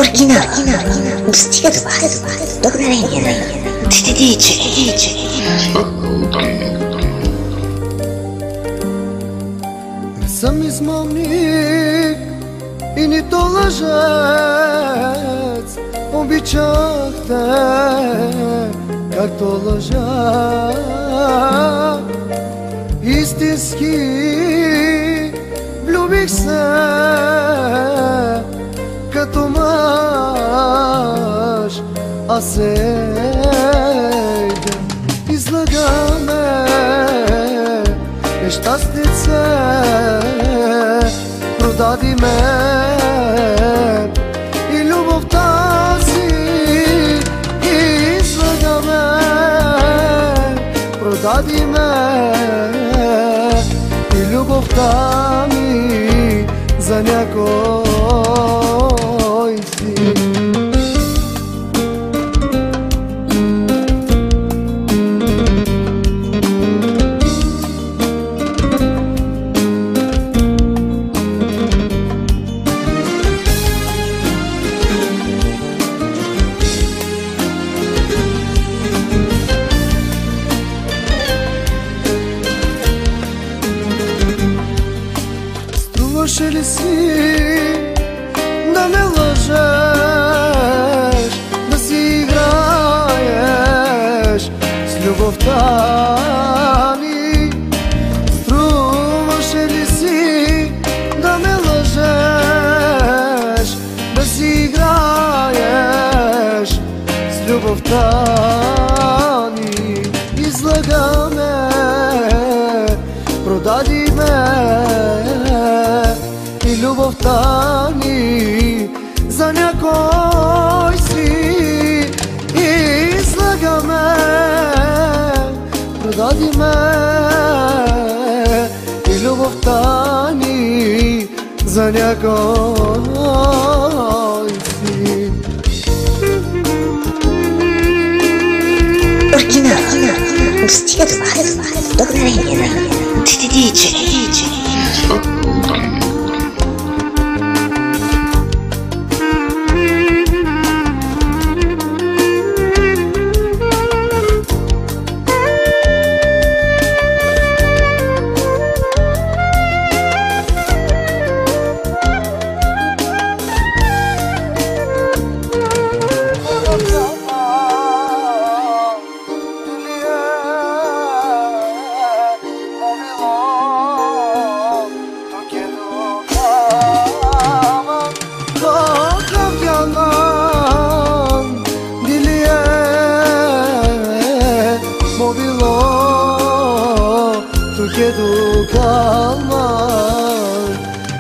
Оригинал. Достига това. Благодарение на DJ. Не съм измамник и нито лъжец, обичах те, както лъжа. Истински влюбих се, като мъж, а сега излагаме нещастнице, продади ме и любовта си излагаме, продади ме и любовта ми за някой си. Струваше ли си да ме лъжеш, да си играеш с любовта ми? Струваше ли си да ме лъжеш, да си играеш с любовта ни? Излагаме, продади ме и любовта ни за някой си. Излагаме, продади ме и любовта ни за някой си. Оригинал. Достига това. Благодарение на DJ.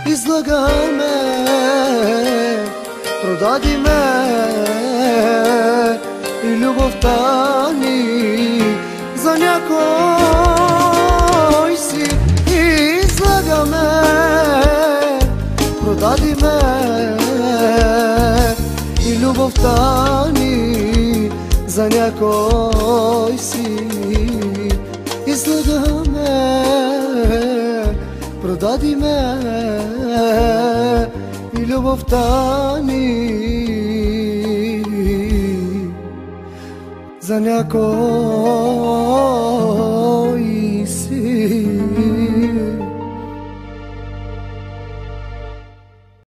Излагаме, продади ме и любовта ни за някой си. Излагаме, продади ме и любовта ни за някой си. Излагаме, продади ме и любовта ни за някой